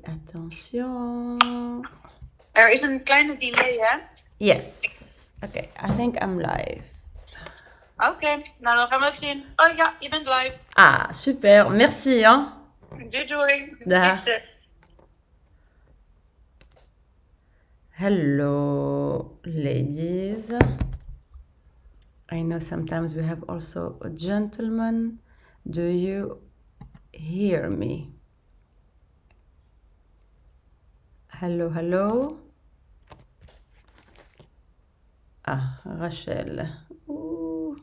attention. Er is een kleine delay, hè? Yes. Okay, I think I'm live. Oké, nou dan gaan we het zien. Oh ja, je bent live. Ah, super. Merci, hein. Doei. Dag. Succes. Hello, ladies. I know sometimes we have also a gentleman. Do you hear me? Hello, hello. Ah, Rachel. Oeh.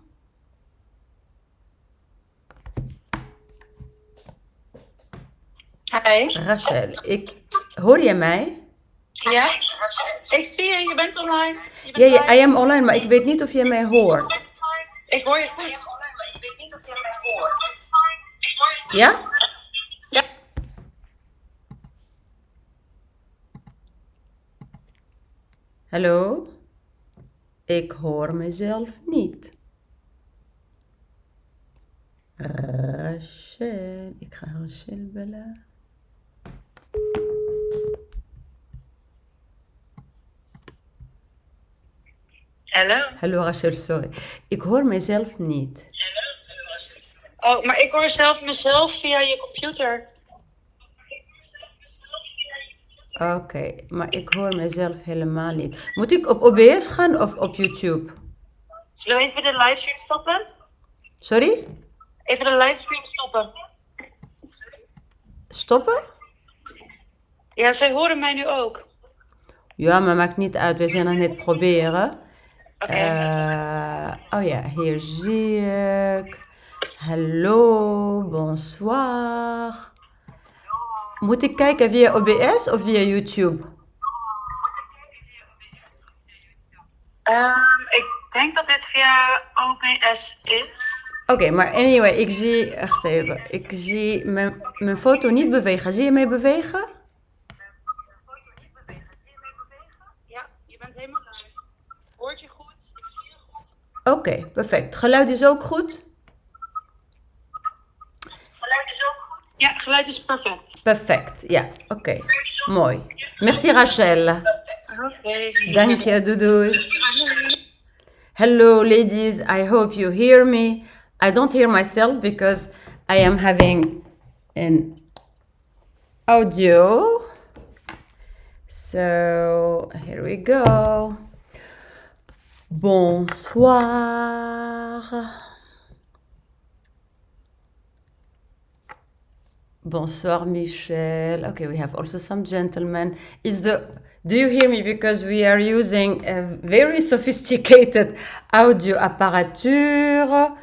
Hi. Rachel, hoor je mij? Ja? Ik zie je, je bent online. Je bent Ja, live. I am online, maar ik weet niet of je mij hoort. Ik hoor je goed. Ja? Ja. Hallo? Ik hoor mezelf niet. Rachel, ik ga Rachel bellen. Hallo. Hallo Rachel, sorry. Ik hoor mezelf niet. Oh, maar ik hoor zelf mezelf via je computer. Oké, maar ik hoor mezelf helemaal niet. Moet ik op OBS gaan of op YouTube? Zullen we even de livestream stoppen? Sorry? Even de livestream stoppen. Stoppen? Ja, zij horen mij nu ook. Ja, maar maakt niet uit. We zijn aan het proberen. Oké. Oh ja, hier zie ik. Hallo, bonsoir. Moet ik kijken via OBS of via YouTube? Ik denk dat dit via OBS is. Oké, maar anyway, ik zie... Wacht even. Ik zie mijn foto niet bewegen. Zie je mij bewegen? Ja, je bent helemaal live. Hoort je goed? Ik zie je goed. Oké, perfect. Geluid is ook goed? Geluid is ook goed? Ja, geluid is perfect. Perfect, ja. Oké, mooi. Merci Rachel. Oké. Dank je, doei doei. Hello ladies, I hope you hear me. I don't hear myself because I am having an audio. So here we go. Bonsoir. Bonsoir Michel. Okay, we have also some gentlemen. Do you hear me? Because we are using a very sophisticated audio apparature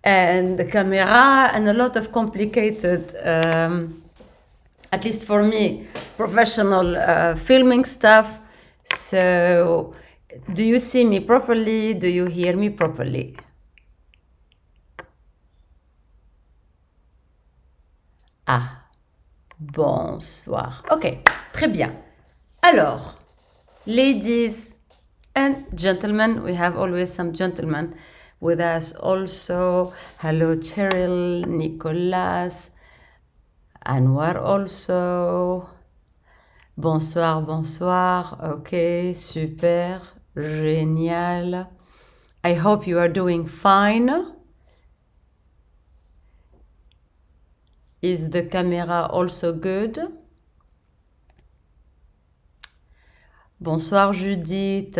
and the camera and a lot of complicated, at least for me, professional filming stuff. So, do you see me properly? Do you hear me properly? Ah, bonsoir. Ok, très bien. Alors, ladies and gentlemen, we have always some gentlemen with us also. Hello, Cheryl, Nicolas, Anwar also. Bonsoir, bonsoir. Ok, super, génial. I hope you are doing fine. Is the camera also good? Bonsoir Judith.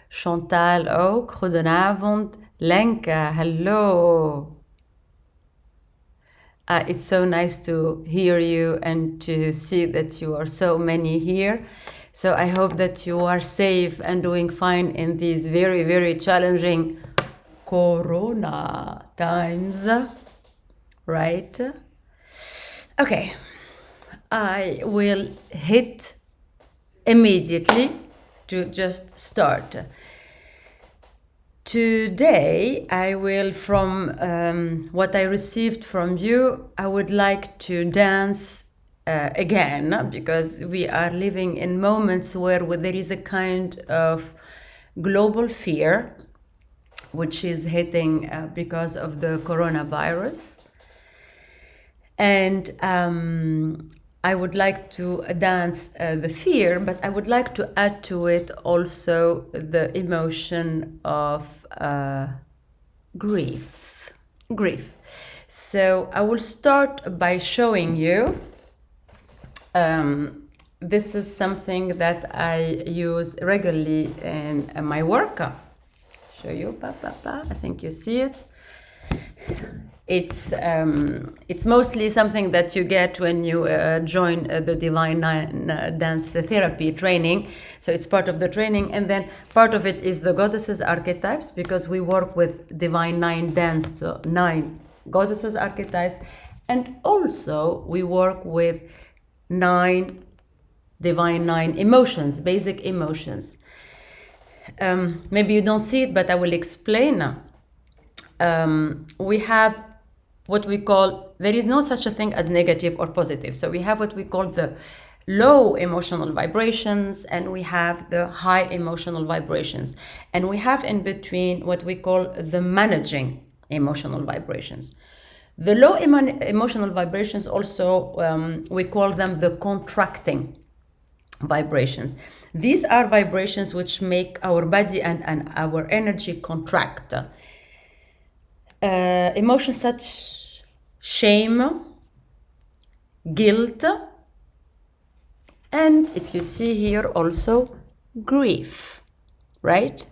Chantal ook. Goedenavond. Lenka, hello. It's so nice to hear you and to see that you are so many here. So I hope that you are safe and doing fine in these very, very challenging Corona times. Right? Okay, I will hit immediately to just start. Today, I will, from what I received from you, I would like to dance again, because we are living in moments where there is a kind of global fear, which is hitting because of the coronavirus. And I would like to dance the fear, but I would like to add to it also the emotion of grief. Grief. So I will start by showing you. This is something that I use regularly in my work. Show you, I think you see it. It's mostly something that you get when you join the Divine Nine dance therapy training. So it's part of the training, and then part of it is the goddesses archetypes, because we work with Divine Nine dance, so 9 goddesses archetypes, and also we work with 9 Divine 9 emotions, basic emotions. Maybe you don't see it, but I will explain. We have what we call, there is no such a thing as negative or positive. So we have what we call the low emotional vibrations, and we have the high emotional vibrations. And we have in between what we call the managing emotional vibrations. The low emotional vibrations also, we call them the contracting vibrations. These are vibrations which make our body and our energy contract. Emotions such shame, guilt, and if you see here also grief, right?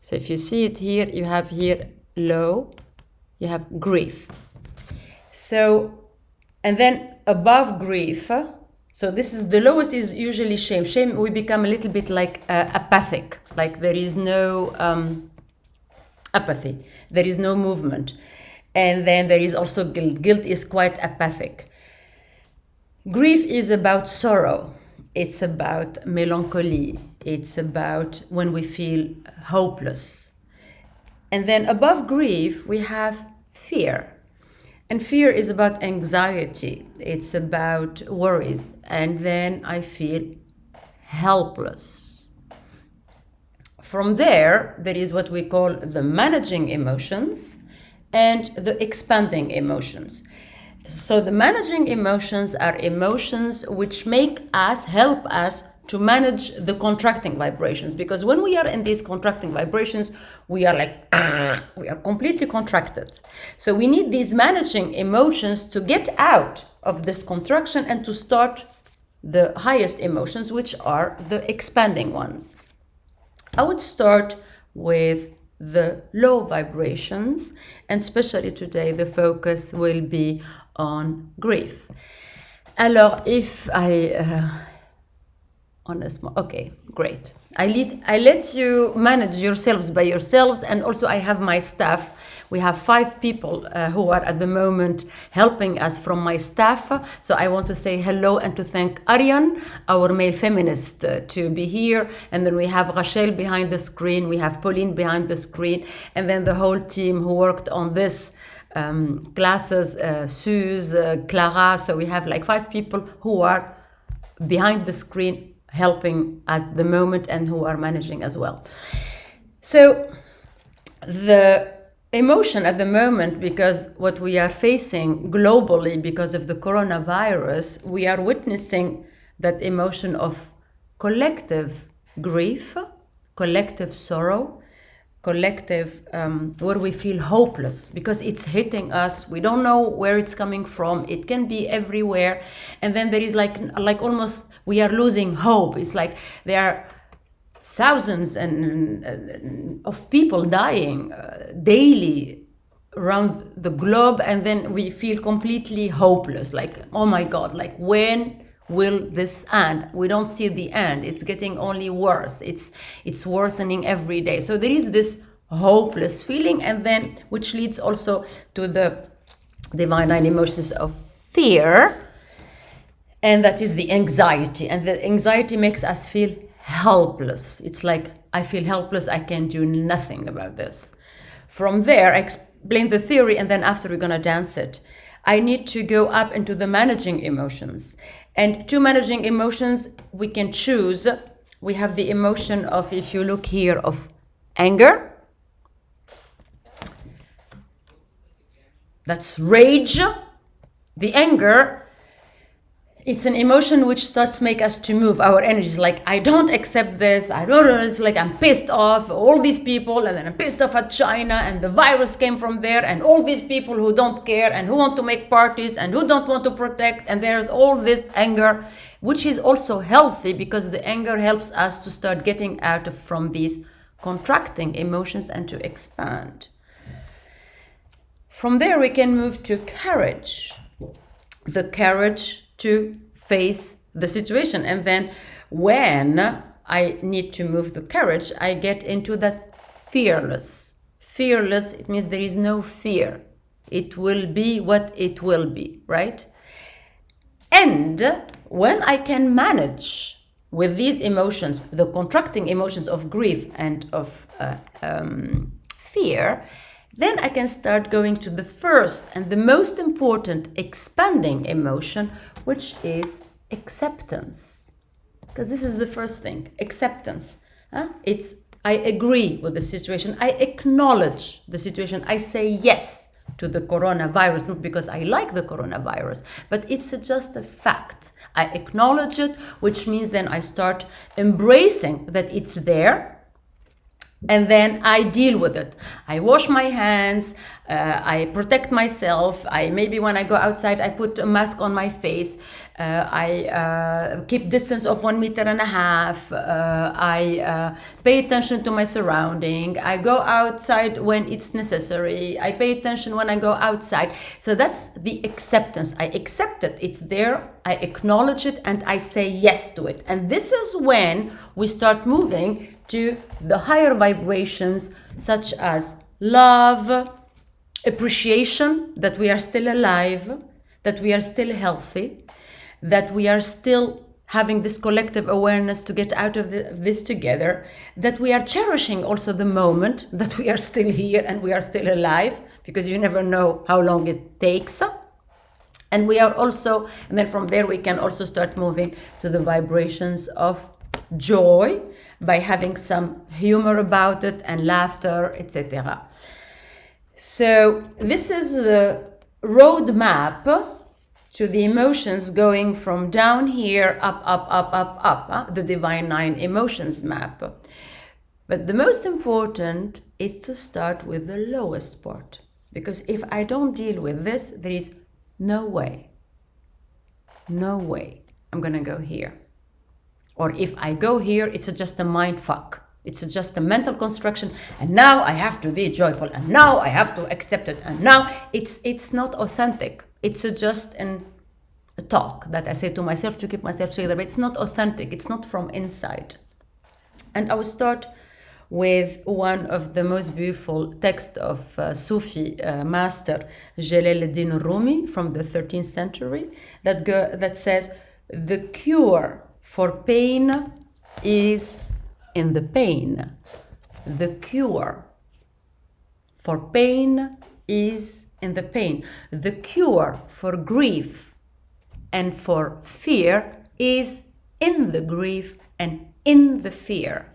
So if you see it here, you have here low, you have grief. So, and then above grief, so this is the lowest is usually shame. Shame, we become a little bit like apathic, like there is no apathy, there is no movement. And then there is also guilt. Guilt is quite apathic. Grief is about sorrow. It's about melancholy. It's about when we feel hopeless. And then above grief, we have fear. And fear is about anxiety. It's about worries. And then I feel helpless. From there is what we call the managing emotions and the expanding emotions. So the managing emotions are emotions which help us to manage the contracting vibrations, because when we are in these contracting vibrations, we are like, we are completely contracted. So we need these managing emotions to get out of this contraction and to start the highest emotions, which are the expanding ones. I would start with the low vibrations, and especially today the focus will be on grief. Alors, if I okay, great. I let you manage yourselves by yourselves, and also I have my staff. We have 5 people who are at the moment helping us from my staff. So I want to say hello and to thank Aryan, our male feminist, to be here. And then we have Rachel behind the screen. We have Pauline behind the screen. And then the whole team who worked on this classes, Suze, Clara. So we have like 5 people who are behind the screen helping at the moment and who are managing as well. So the emotion at the moment, because what we are facing globally because of the coronavirus, we are witnessing that emotion of collective grief, collective sorrow, collective where we feel hopeless because it's hitting us. We don't know where it's coming from. It can be everywhere. And then there is like almost we are losing hope. It's like there are thousands of people dying daily around the globe, and then we feel completely hopeless, like, oh my God, like when will this end? We don't see the end. It's getting only worse. It's worsening every day. So there is this hopeless feeling, and then which leads also to the divine 9 emotions of fear, and that is the anxiety. And the anxiety makes us feel helpless. It's like, I feel helpless, I can do nothing about this. From there, I explain the theory, and then after we're gonna dance it. I need to go up into the managing emotions. And 2 managing emotions we can choose. We have the emotion of, if you look here, of anger. That's rage. The anger it's an emotion which starts make us to move our energies. Like, I don't accept this. I don't know. It's like I'm pissed off all these people, and then I'm pissed off at China, and the virus came from there, and all these people who don't care and who want to make parties and who don't want to protect, and there's all this anger, which is also healthy because the anger helps us to start getting out from these contracting emotions and to expand. From there, we can move to courage. The courage to face the situation. And then when I need to move the courage, I get into that fearless. Fearless, it means there is no fear. It will be what it will be, right? And when I can manage with these emotions, the contracting emotions of grief and of fear, then I can start going to the first and the most important expanding emotion, which is acceptance. Because this is the first thing, acceptance. It's I agree with the situation. I acknowledge the situation. I say yes to the coronavirus, not because I like the coronavirus, but it's just a fact. I acknowledge it, which means then I start embracing that it's there. And then I deal with it. I wash my hands, I protect myself. Maybe when I go outside, I put a mask on my face. I keep distance of 1.5 meters. I pay attention to my surrounding. I go outside when it's necessary. I pay attention when I go outside. So that's the acceptance. I accept it. It's there. I acknowledge it and I say yes to it. And this is when we start moving to the higher vibrations, such as love, appreciation that we are still alive, that we are still healthy, that we are still having this collective awareness to get out of this together, that we are cherishing also the moment that we are still here and we are still alive, because you never know how long it takes. And we are also, and then from there we can also start moving to the vibrations of joy by having some humor about it and laughter, etc. So this is the roadmap to the emotions going from down here up, the Divine Nine emotions map. But the most important is to start with the lowest part, because if I don't deal with this, there is no way I'm gonna go here. Or if I go here, it's just a mind fuck. It's just a mental construction. And now I have to be joyful. And now I have to accept it. And now it's not authentic. It's just a talk that I say to myself to keep myself together. But it's not authentic. It's not from inside. And I will start with one of the most beautiful texts of Sufi master Jalaluddin Rumi from the 13th century that says, the cure for pain is in the pain. The cure for pain is in the pain. The cure for grief and for fear is in the grief and in the fear.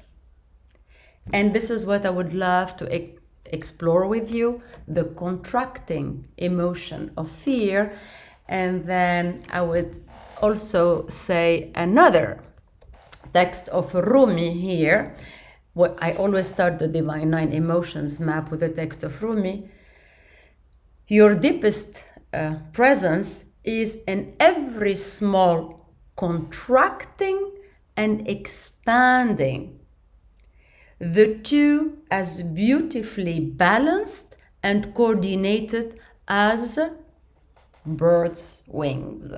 And this is what I would love to explore with you, the contracting emotion of fear. And then I would also say another text of Rumi here. I always start the Divine Nine Emotions map with the text of Rumi. Your deepest presence is in every small contracting and expanding, the two as beautifully balanced and coordinated as birds' wings.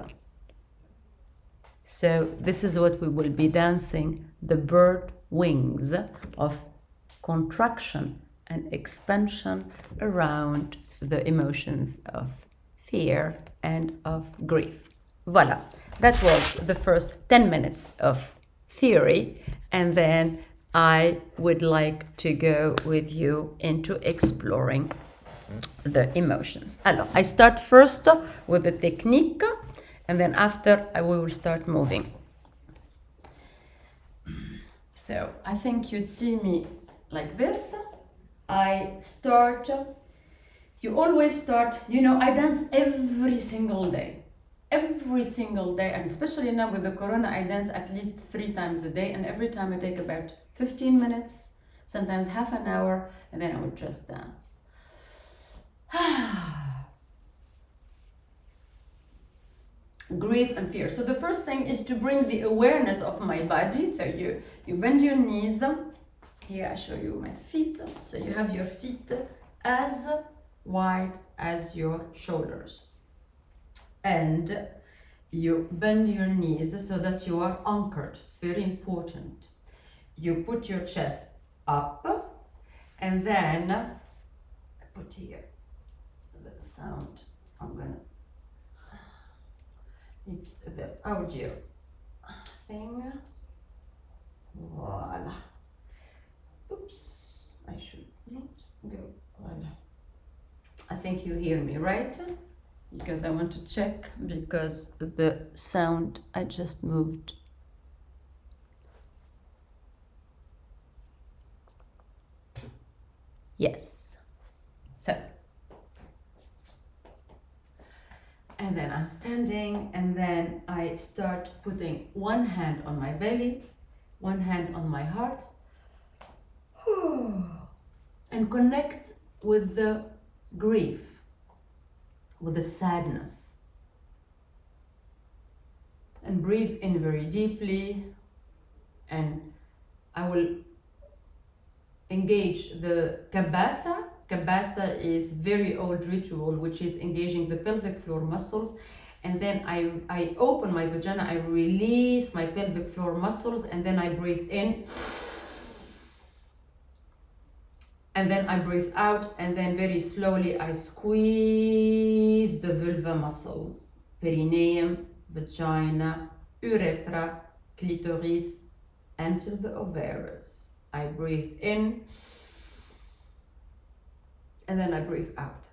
So this is what we will be dancing, the bird wings of contraction and expansion around the emotions of fear and of grief. Voila, that was the first 10 minutes of theory, and then I would like to go with you into exploring the emotions. Alors, I start first with the technique, and then after we will start moving. So I think you see me like this. I start, you always start, I dance every single day. every single day, and especially now with the corona, I dance at least 3 times a day, and every time I take about 15 minutes, sometimes half an hour, and then I would just dance. Grief and fear. So the first thing is to bring the awareness of my body. So you bend your knees. Here I show you my feet. So you have your feet as wide as your shoulders. And you bend your knees so that you are anchored. It's very important. You put your chest up, and then I put here the sound. I'm gonna, it's the audio thing. Voila. Oops, I should not go. Voila. I think you hear me, right? Because I want to check, because the sound I just moved. Yes. So, and then I'm standing, and then I start putting one hand on my belly, one hand on my heart, and connect with the grief, with the sadness. And breathe in very deeply, and I will engage the kabasa. Kabasa is very old ritual, which is engaging the pelvic floor muscles. And then I open my vagina, I release my pelvic floor muscles, and then I breathe in. And then I breathe out, and then very slowly I squeeze the vulva muscles. Perineum, vagina, urethra, clitoris, until the ovaries. I breathe in, and then I breathe out.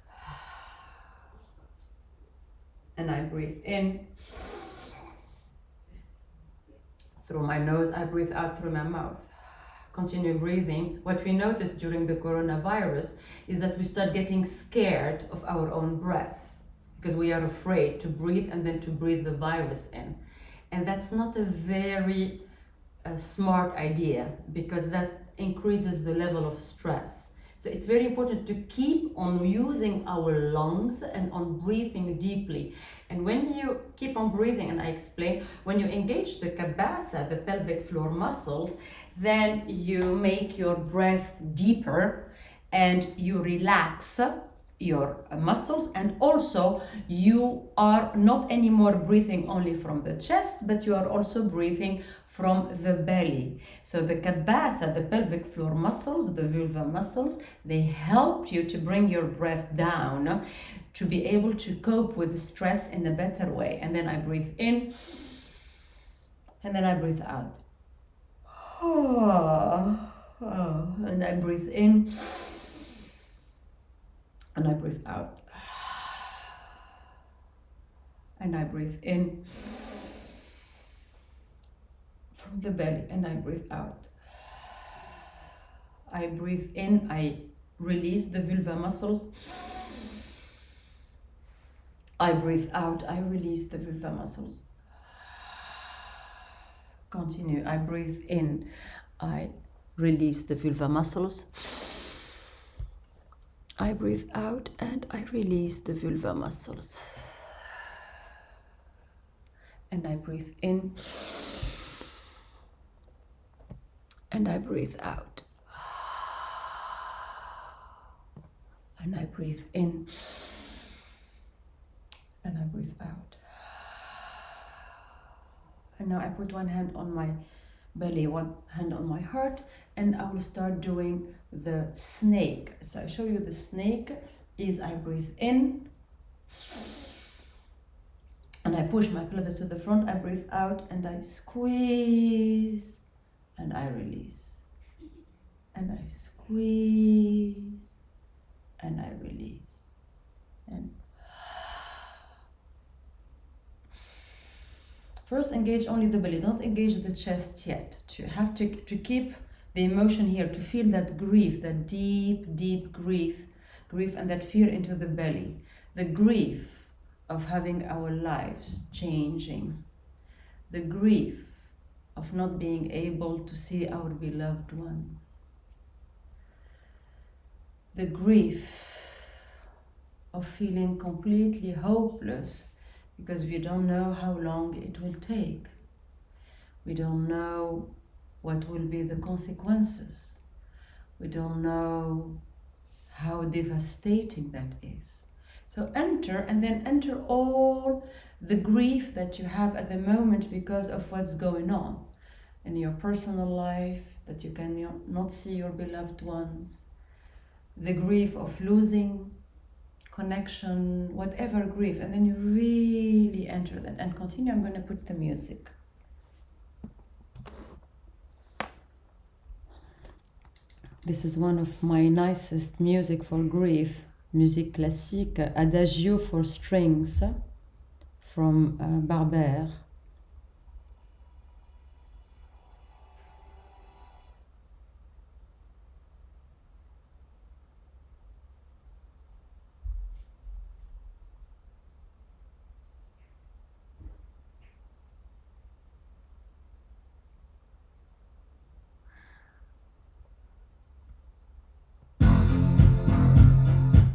And I breathe in through my nose, I breathe out through my mouth. Continue breathing. What we noticed during the coronavirus is that we start getting scared of our own breath, because we are afraid to breathe and then to breathe the virus in. And that's not a very smart idea, because that increases the level of stress. So it's very important to keep on using our lungs and on breathing deeply. And when you keep on breathing, and I explain, when you engage the kabasa, the pelvic floor muscles, then you make your breath deeper and you relax your muscles, and also you are not anymore breathing only from the chest, but you are also breathing from the belly. So the kabasa, the pelvic floor muscles, the vulva muscles, they help you to bring your breath down, to be able to cope with the stress in a better way. And then I breathe in, and then I breathe out. And I breathe in, and I breathe out. And I breathe in from the belly, and I breathe out. I breathe in, I release the vulva muscles. I breathe out, I release the vulva muscles. Continue. I breathe in, I release the vulva muscles. I breathe out, and I release the vulva muscles. And I breathe in, and I breathe out. And I breathe in, and I breathe out. And now I put one hand on my belly, one hand on my heart, and I will start doing the snake. So I show you the snake is I breathe in, and I push my pelvis to the front, I breathe out, and I squeeze, and I release, and I squeeze, and I release, and first engage only the belly, don't engage the chest yet. You have to keep the emotion here, to feel that grief, that deep, deep grief, and that fear into the belly. The grief of having our lives changing, the grief of not being able to see our beloved ones, the grief of feeling completely hopeless because we don't know how long it will take. We don't know what will be the consequences. We don't know how devastating that is. So enter, and then enter all the grief that you have at the moment because of what's going on in your personal life, that you can not see your beloved ones, the grief of losing connection, whatever grief, and then you really enter that and continue. I'm going to put the music. This is one of my nicest music for grief, musique classique, Adagio for strings from Barber.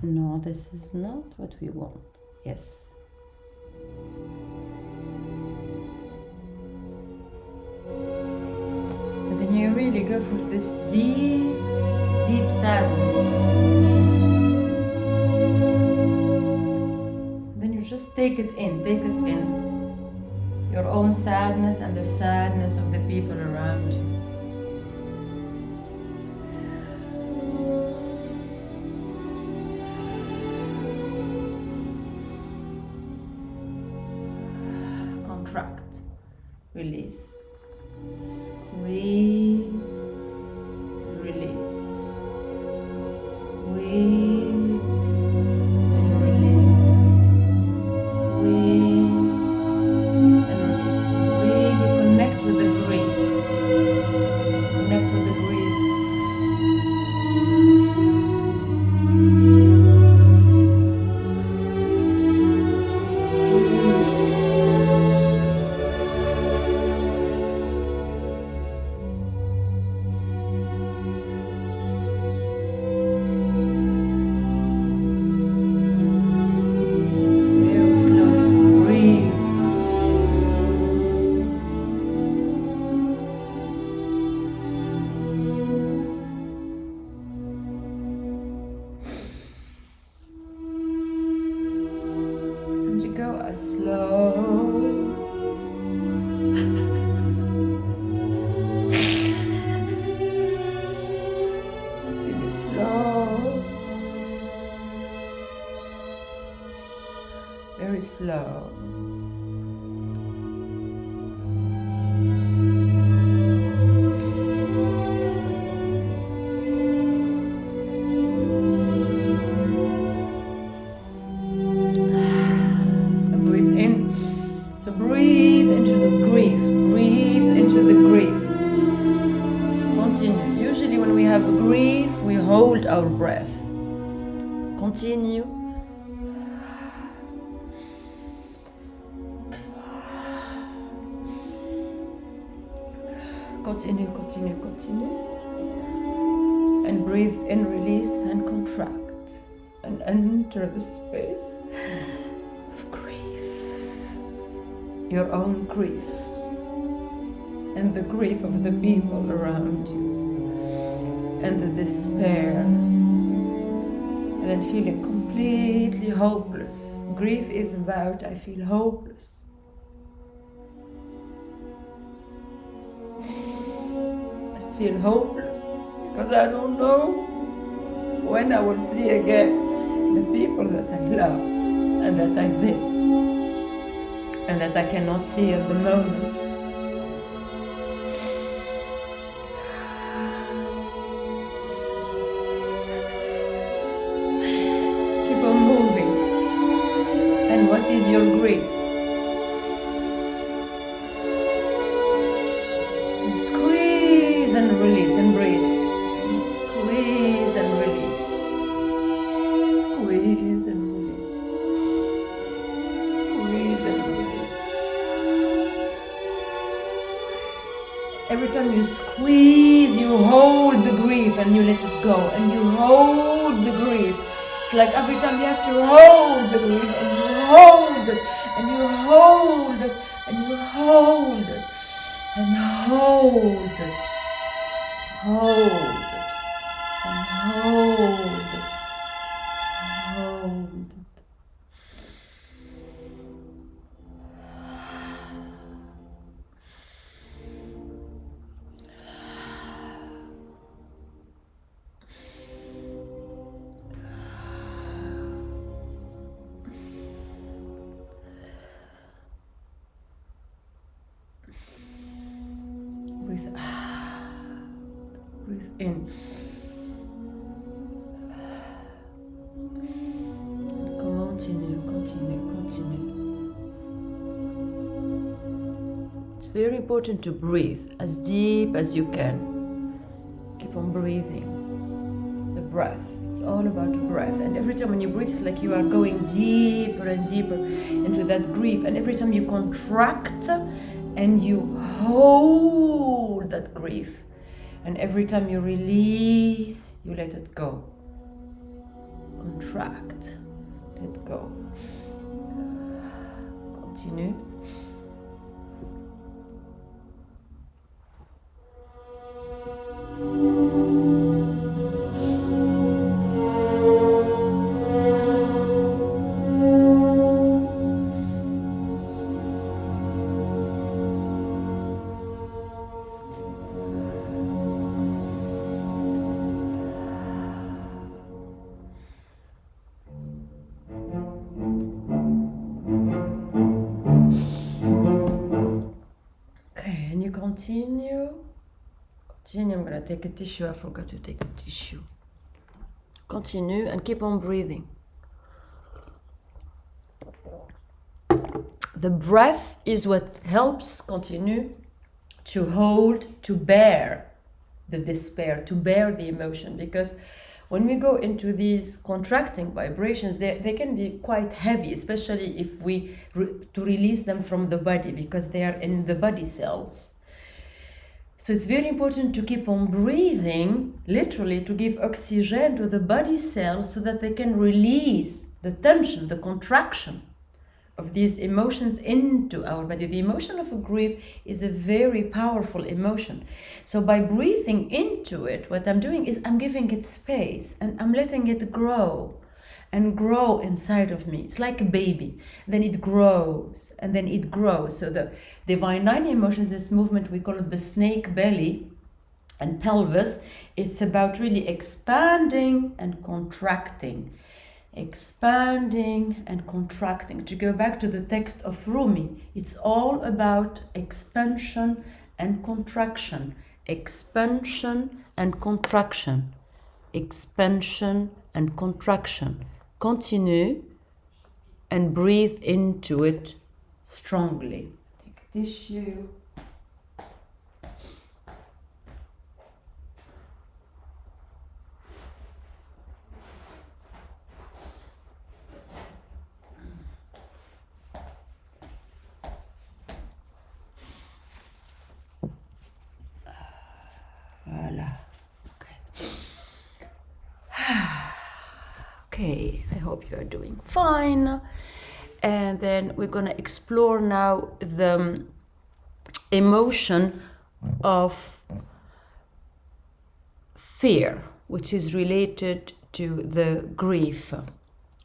No, this is not what we want. Yes. And then you really go for this deep, deep sadness. Then you just take it in, take it in. Your own sadness and the sadness of the people around you. Contract, release, squeeze, release, squeeze and release, squeeze and release. Really connect with the grief, connect with the grief. Very slow. Breathe in. So breathe into the grief. Breathe into the grief. Continue. Usually when we have grief, we hold our breath. Continue. Continue, continue, continue. And breathe in, release, and contract. And enter the space of grief. Your own grief. And the grief of the people around you. And the despair. And then feeling completely hopeless. Grief is about, I feel hopeless. Feel hopeless because I don't know when I will see again the people that I love and that I miss and that I cannot see at the moment. Keep on moving. And what is your grief? And release and breathe. And squeeze and release. Squeeze and release. Every time you squeeze, you hold the grief and you let it go. And you hold the grief. It's like every time you have to hold the grief and you hold it and you hold it and you hold it and hold it. Hold it and hold it. Hold it. Breathe out. Breathe in. Continue, continue, continue. It's very important to breathe as deep as you can. Keep on breathing. The breath. It's all about breath. And every time when you breathe, it's like you are going deeper and deeper into that grief. And every time you contract and you hold that grief. And every time you release, you let it go. Contract. Let go. Continue. Continue. Continue. I'm going to take a tissue. I forgot to take a tissue. Continue and keep on breathing. The breath is what helps continue to hold, to bear the despair, to bear the emotion. Because when we go into these contracting vibrations, they can be quite heavy, especially if we to release them from the body, because they are in the body cells. So it's very important to keep on breathing, literally to give oxygen to the body cells so that they can release the tension, the contraction of these emotions into our body. The emotion of grief is a very powerful emotion. So by breathing into it, what I'm doing is I'm giving it space and I'm letting it grow and grow inside of me. It's like a baby. Then it grows and then it grows. So the Divine Nine emotions, this movement, we call it the snake belly and pelvis. It's about really expanding and contracting. Expanding and contracting. To go back to the text of Rumi, it's all about expansion and contraction. Expansion and contraction. Expansion and contraction. Continue and breathe into it strongly. Take a tissue. Voila. Okay, I hope you are doing fine. And then we're going to explore now the emotion of fear, which is related to the grief.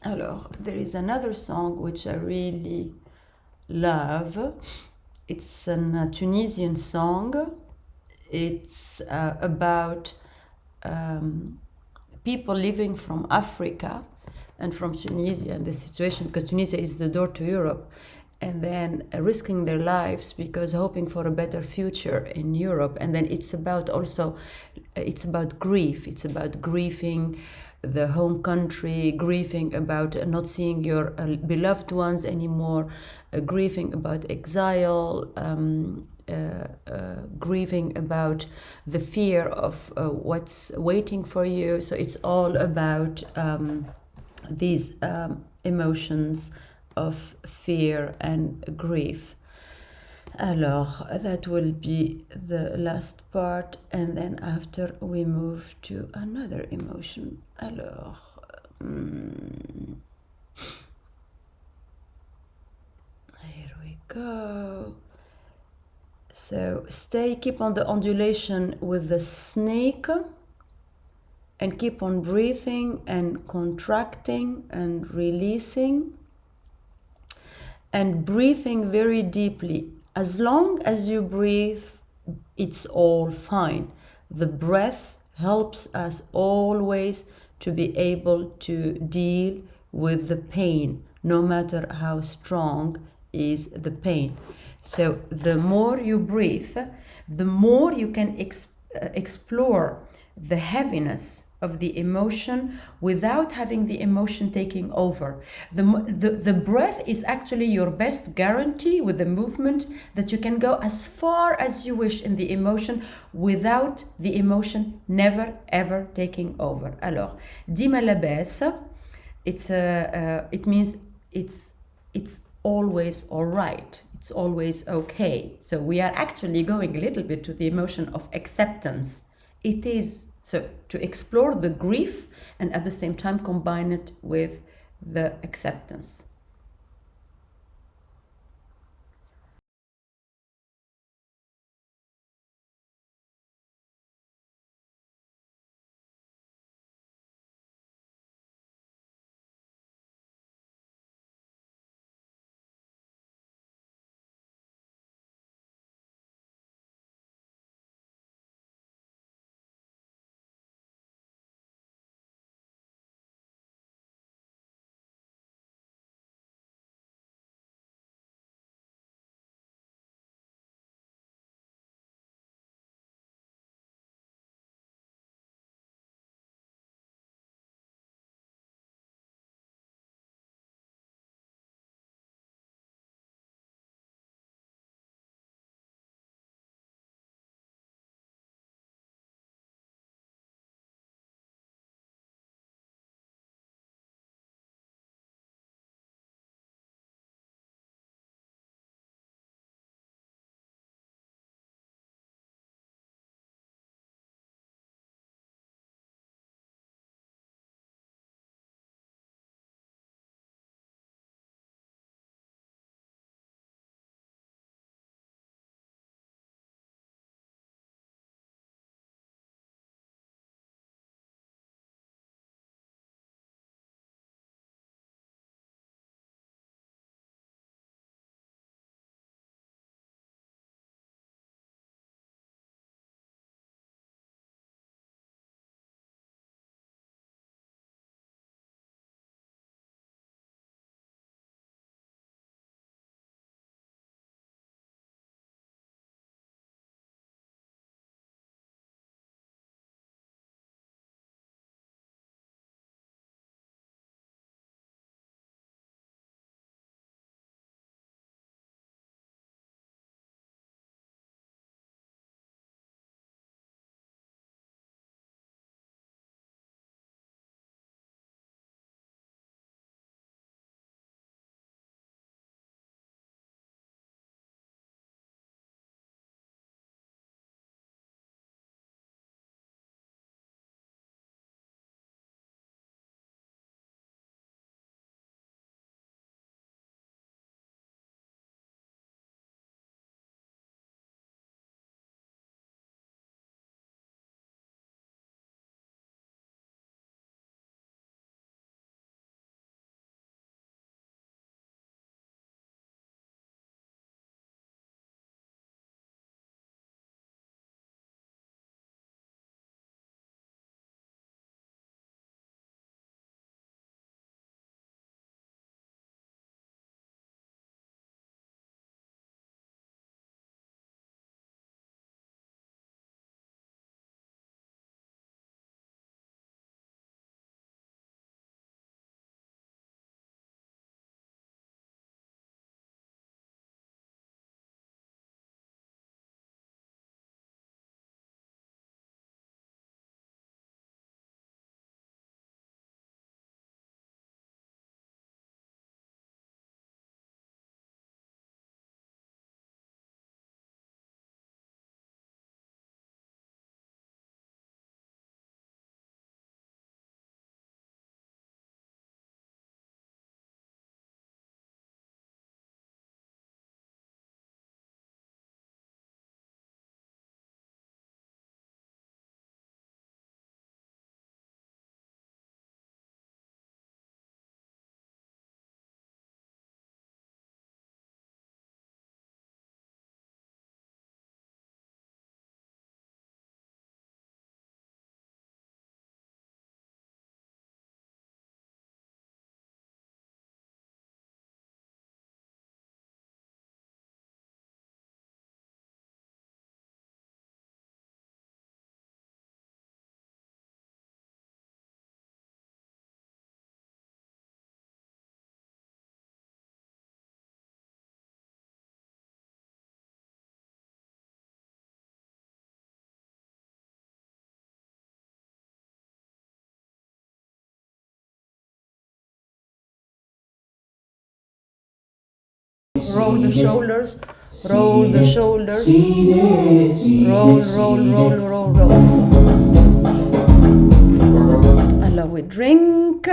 Alors, there is another song which I really love. It's a Tunisian song. It's about people living from Africa and from Tunisia and the situation, because Tunisia is the door to Europe, and then risking their lives because hoping for a better future in Europe. And then it's about also, it's about grief. It's about grieving the home country, grieving about not seeing your beloved ones anymore, grieving about exile, grieving about the fear of what's waiting for you. So it's all about these emotions of fear and grief. Alors, that will be the last part, and then after we move to another emotion. Alors, here we go. So keep on the ondulation with the snake, and keep on breathing and contracting and releasing, and breathing very deeply. As long as you breathe, it's all fine. The breath helps us always to be able to deal with the pain, no matter how strong is the pain. So the more you breathe, the more you can explore the heaviness of the emotion without having the emotion taking over. The breath is actually your best guarantee with the movement that you can go as far as you wish in the emotion without the emotion never ever taking over. Alors, dima labes, it means it's always all right. It's always okay. So we are actually going a little bit to the emotion of acceptance. It is so to explore the grief and at the same time combine it with the acceptance. Roll the shoulders. Roll the shoulders. Roll, roll, roll, roll, roll. And now we drink.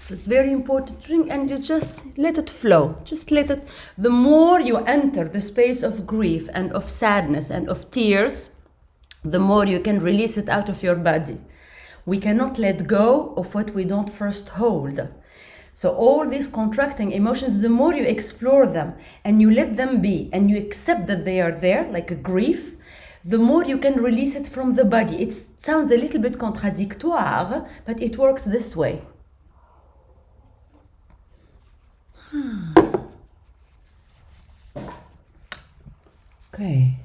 So it's very important to drink, and you just let it flow. Just let it. The more you enter the space of grief and of sadness and of tears, the more you can release it out of your body. We cannot let go of what we don't first hold. So all these contracting emotions, the more you explore them and you let them be and you accept that they are there, like a grief, the more you can release it from the body. It sounds a little bit contradictoire, but it works this way. Okay.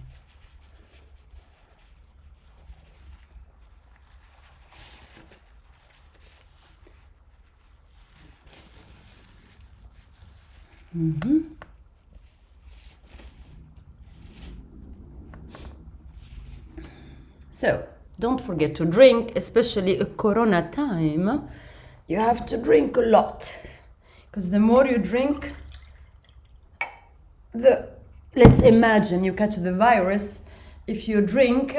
So, don't forget to drink, especially a corona time. You have to drink a lot. Because the more you drink, let's imagine you catch the virus. If you drink,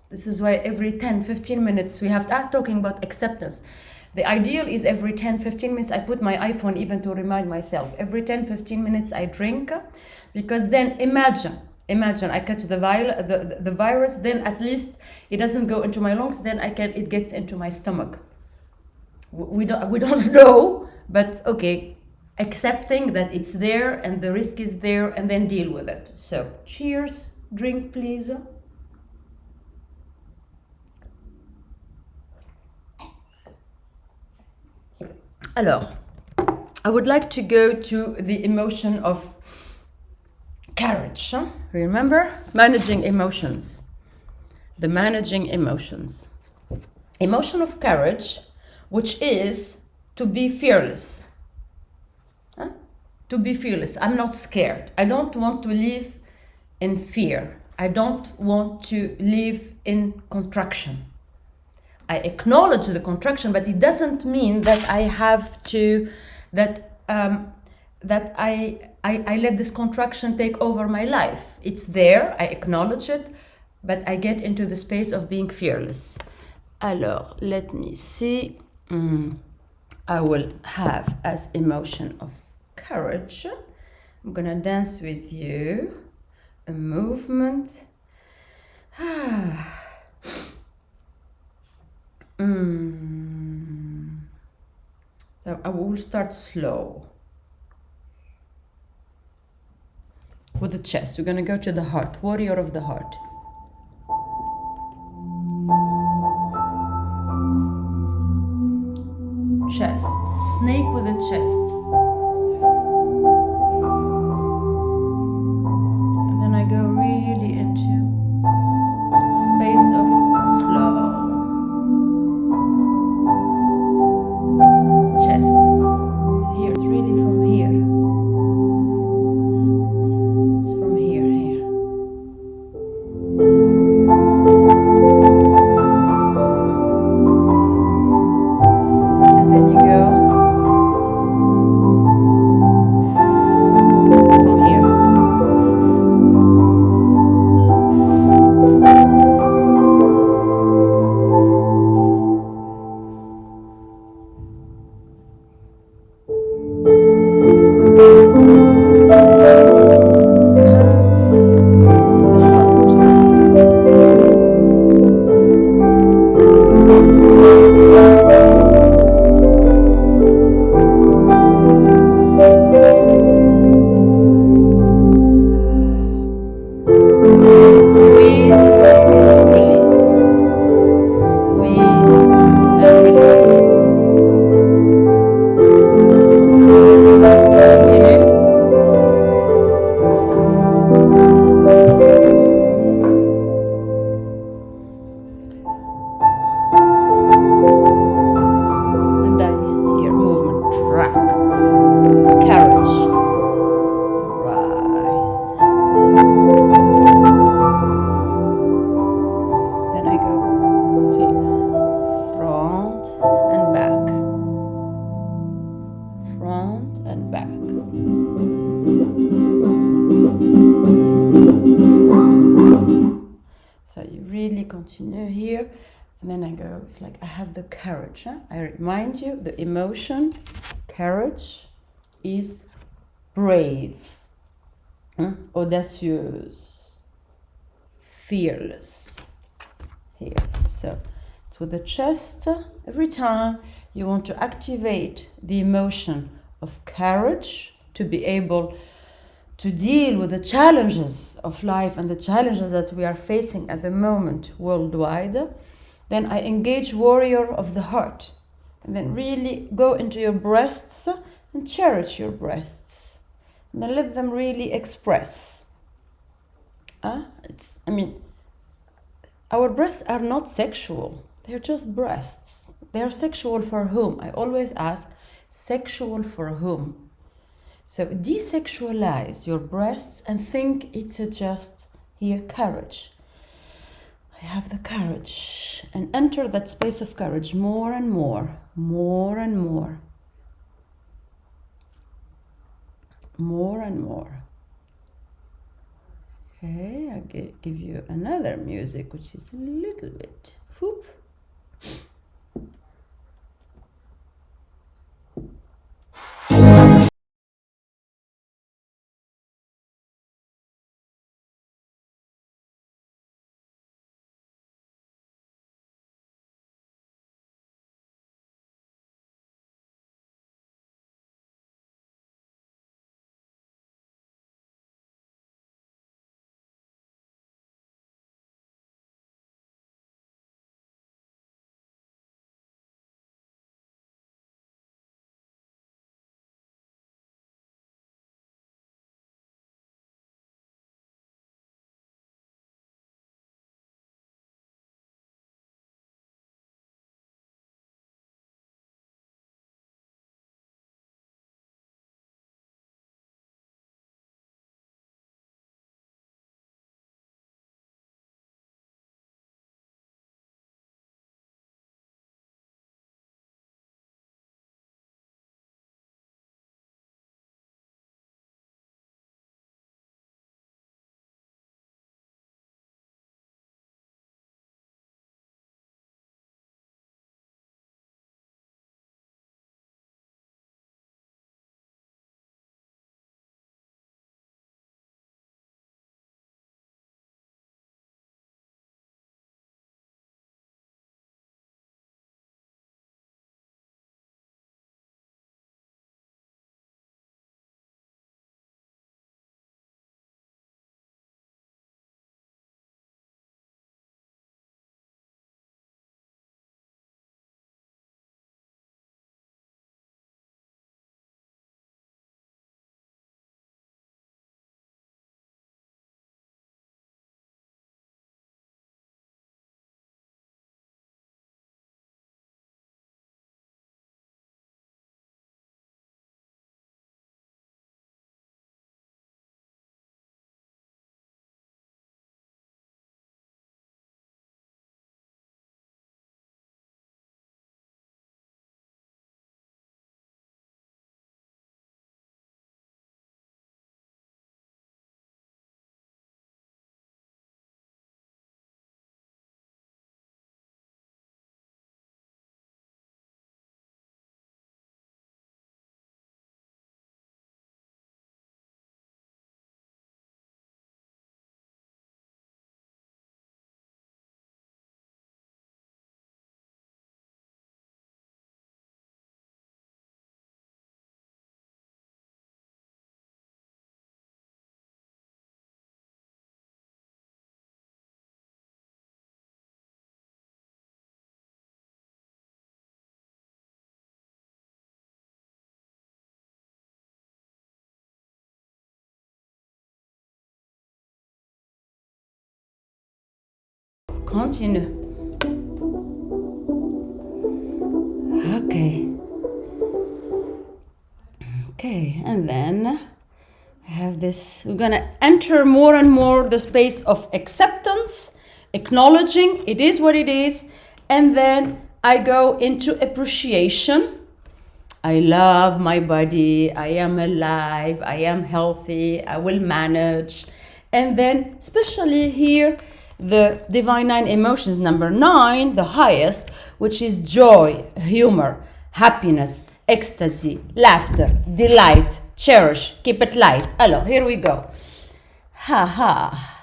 this is why every 10-15 minutes we have talking about acceptance. The ideal is every 10-15 minutes I put my iPhone even to remind myself. Every 10-15 minutes I drink, because then imagine I catch the virus, then at least it doesn't go into my lungs, then it gets into my stomach. We don't know, but okay, accepting that it's there and the risk is there, and then deal with it. So cheers, drink please. Alors, I would like to go to the emotion of courage. Remember? Managing emotions. The managing emotions. Emotion of courage, which is to be fearless. To be fearless. I'm not scared. I don't want to live in fear. I don't want to live in contraction. I acknowledge the contraction, but it doesn't mean that I have to, that I let this contraction take over my life. It's there, I acknowledge it, but I get into the space of being fearless. Alors, let me see. I will have as emotion of courage. I'm gonna dance with you. A movement. So I will start slow. With the chest, we're gonna go to the heart, warrior of the heart. Chest, snake with a chest. And then I go really into space of slow. Chest. So here, it's really from here. It's from here. And then you go front and back. So you really continue here, and then I go, it's like I have the courage. I remind you, the emotion, courage is brave, audacious, fearless. Here, so it's with the chest. Every time you want to activate the emotion of courage to be able to deal with the challenges of life and the challenges that we are facing at the moment worldwide, then I engage warrior of the heart. And then really go into your breasts and cherish your breasts. And then let them really express. Our breasts are not sexual. They're just breasts. They're sexual for whom? I always ask, sexual for whom? So desexualize your breasts and think it's just here courage. I have the courage, and enter that space of courage more and more, more and more, more and more. Okay, I'll give you another music which is a little bit whoop. Continue. Okay, and then I have this, we're gonna enter more and more the space of acceptance, acknowledging it is what it is, and then I go into appreciation, I love my body, I am alive, I am healthy, I will manage. And then, especially here, the Divine Nine emotions, number 9, the highest, which is joy, humor, happiness, ecstasy, laughter, delight, cherish, keep it light. Alors, here we go. Ha ha.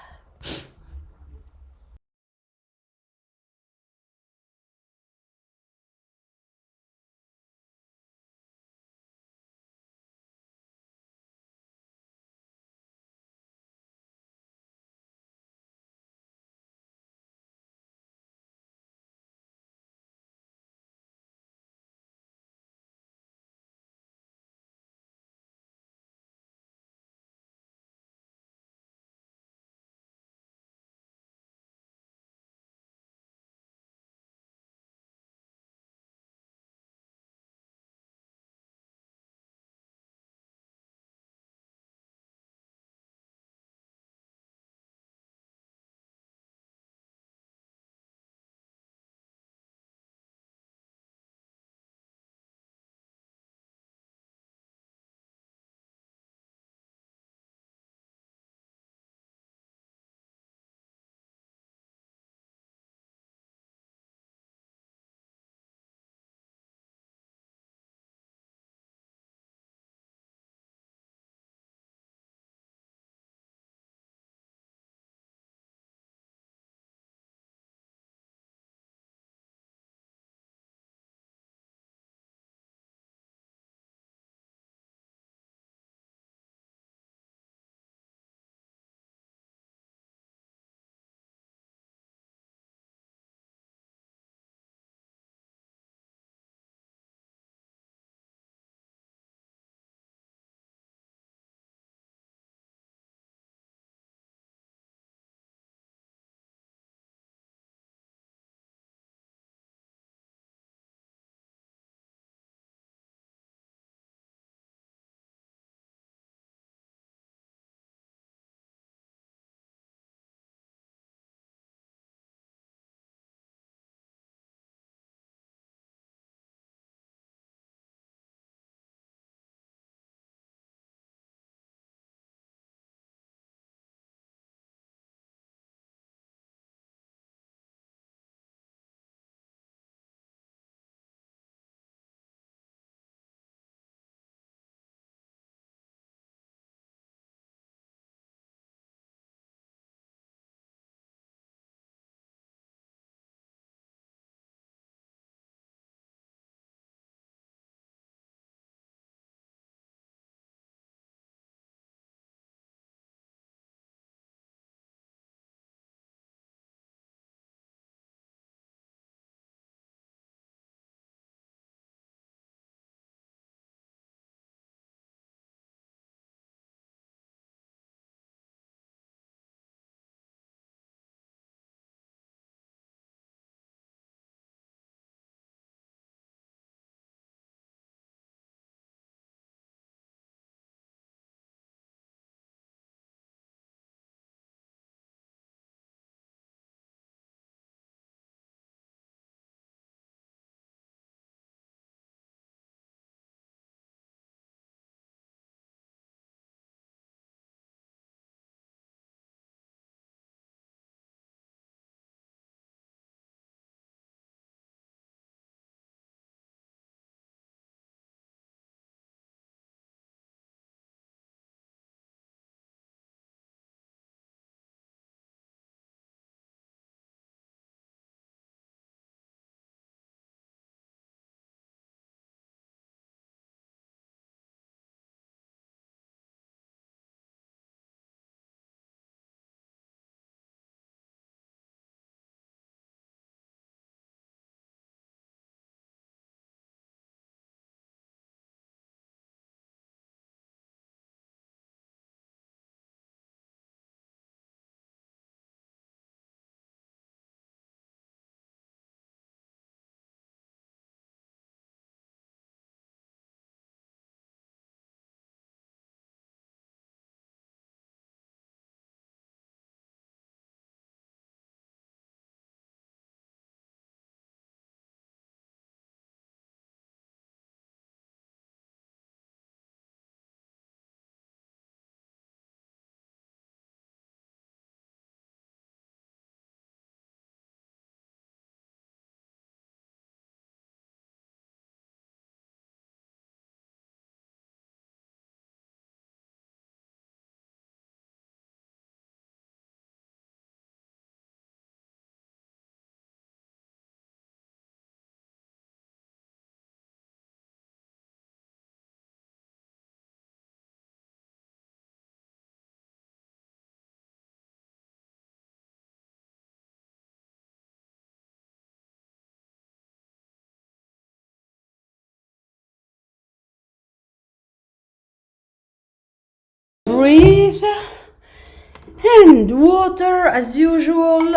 And water as usual.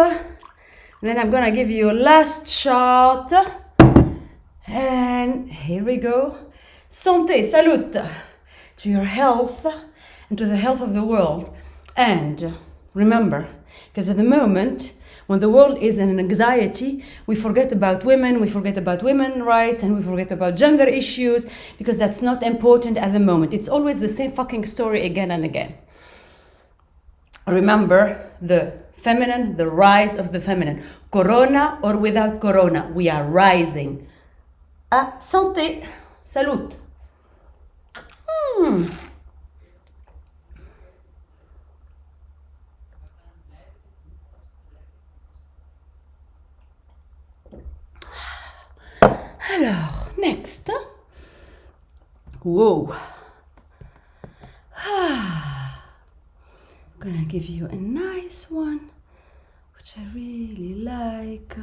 Then I'm gonna give you a last shot. And here we go. Santé, salute to your health and to the health of the world. And remember, because at the moment, when the world is in anxiety, we forget about women, we forget about women's rights, and we forget about gender issues, because that's not important at the moment. It's always the same fucking story again and again. Remember the feminine, the rise of the feminine. Corona or without corona, we are rising. Ah, santé, salute. Alors, next. Whoa. I'm gonna give you a nice one, which I really like.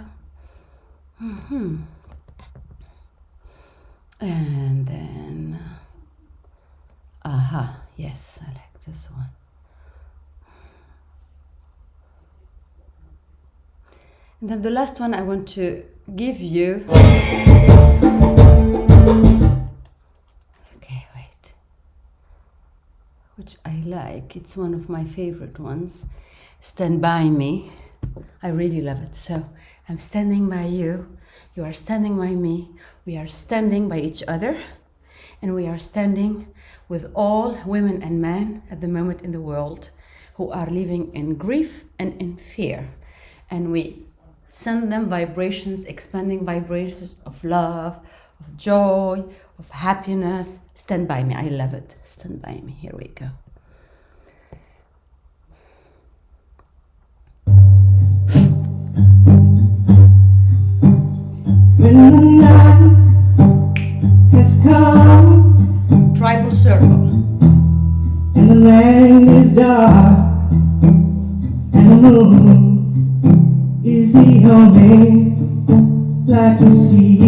And then, yes, I like this one. And then the last one I want to give you. Okay, wait. Which I like. It's one of my favorite ones. Stand by me. I really love it. So I'm standing by you. You are standing by me. We are standing by each other. And we are standing with all women and men at the moment in the world who are living in grief and in fear. And we send them vibrations, expanding vibrations of love, of joy, of happiness. Stand by me. I love it. Stand by me. Here we go. When the night has come, Tribal circle. and the land is dark, and the moon is the only light we see.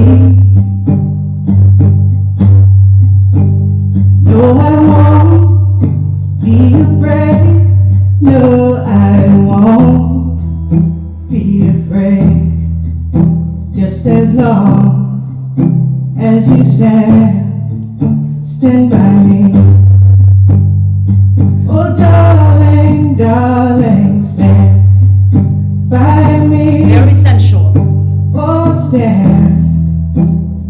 No, I won't be afraid. No, I won't be afraid. Just as long as you stand by me. Oh, darling, darling, stand by me. Very sensual. Oh, stand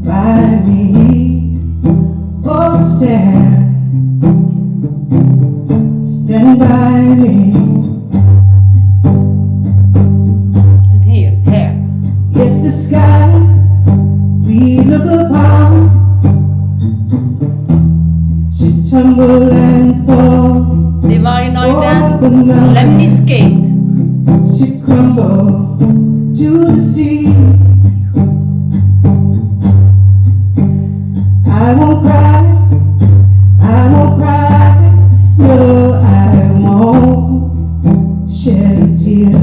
by me. Oh, stand by me. And here. If the sky we look upon should tumble and fall, Divine Night Dance. the mountain Lemni Skate. should crumble to the sea, I won't cry, no, I won't shed a tear.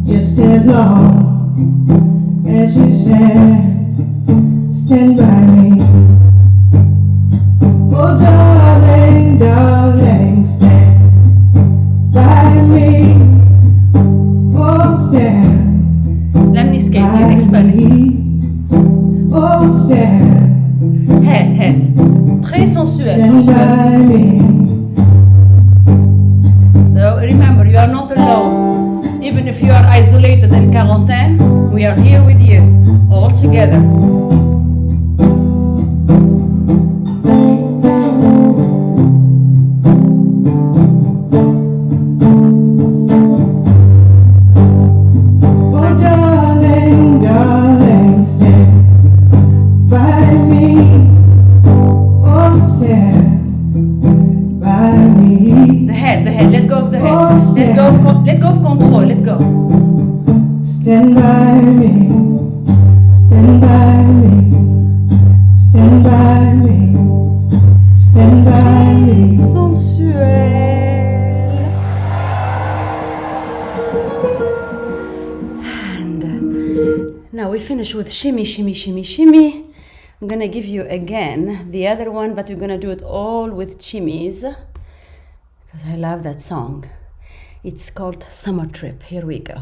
Just as long as you stand by me. Oh, darling, darling, stand by me. Oh, stand Lemni Skate in by Spanish. me. Oh, stand Head. Très sensuel. by me. So remember, you are not alone. Even if you are isolated in quarantine, we are here with you, all together. Oh, darling, darling, stand by me. Oh, stand by me. The head. Let go of the head. Oh, Let go of control. Let go. Stand by me. Stand by me. Stand by me. Stand by me. Sensuel. And now we finish with shimmy, shimmy, shimmy, shimmy. I'm gonna give you again the other one, but we're gonna do it all with shimmies because I love that song. It's called Summer Trip. Here we go.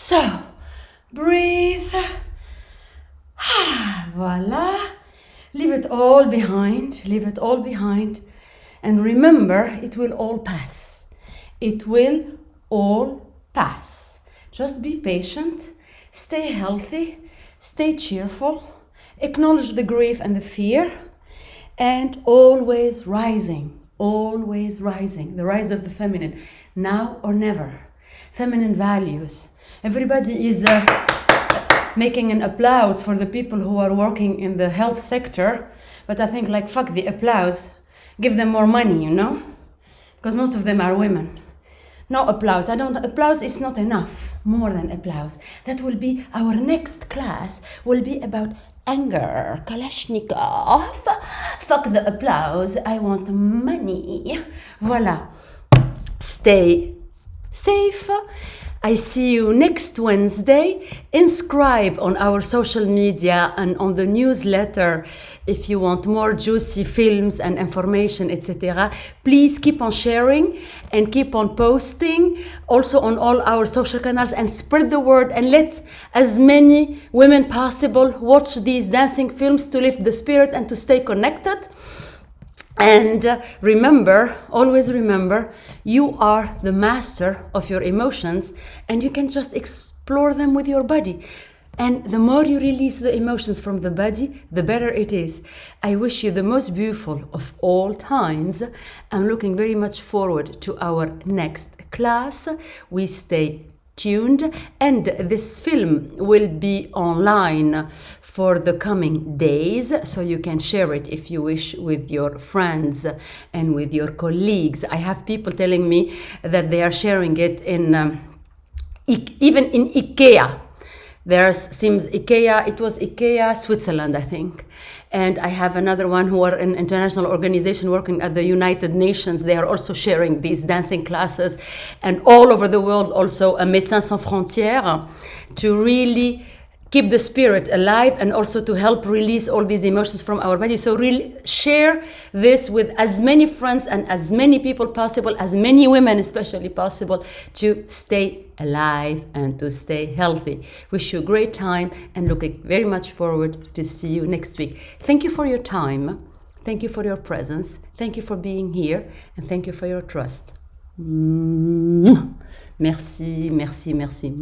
So, breathe. Voila. Leave it all behind. Leave it all behind. And remember, it will all pass. It will all pass. Just be patient. Stay healthy. Stay cheerful. Acknowledge the grief and the fear. And always rising. Always rising. The rise of the feminine. Now or never. Feminine values. Everybody is making an applause for the people who are working in the health sector, but I think like fuck the applause, give them more money, you know, because most of them are women. No applause. Applause is not enough. More than applause. That will be our next class. Will be about anger. Kalashnikov. Fuck the applause. I want money. Voila. Stay safe. I see you next Wednesday. Inscribe on our social media and on the newsletter if you want more juicy films and information, etc. Please keep on sharing and keep on posting also on all our social channels and spread the word and let as many women possible watch these dancing films to lift the spirit and to stay connected. And remember, always remember, you are the master of your emotions and you can just explore them with your body. And the more you release the emotions from the body, the better it is. I wish you the most beautiful of all times. I'm looking very much forward to our next class. We stay tuned and this film will be online for the coming days, so you can share it if you wish with your friends and with your colleagues. I have people telling me that they are sharing it in even in IKEA. There seems IKEA, it was IKEA Switzerland, I think. And I have another one who are an international organization working at the United Nations. They are also sharing these dancing classes. And all over the world also, Médecins Sans Frontières, to really keep the spirit alive and also to help release all these emotions from our body. So really share this with as many friends and as many people possible, as many women especially possible, to stay alive and to stay healthy. Wish you a great time and looking very much forward to see you next week. Thank you for your time. Thank you for your presence. Thank you for being here. And thank you for your trust. Merci, merci, merci.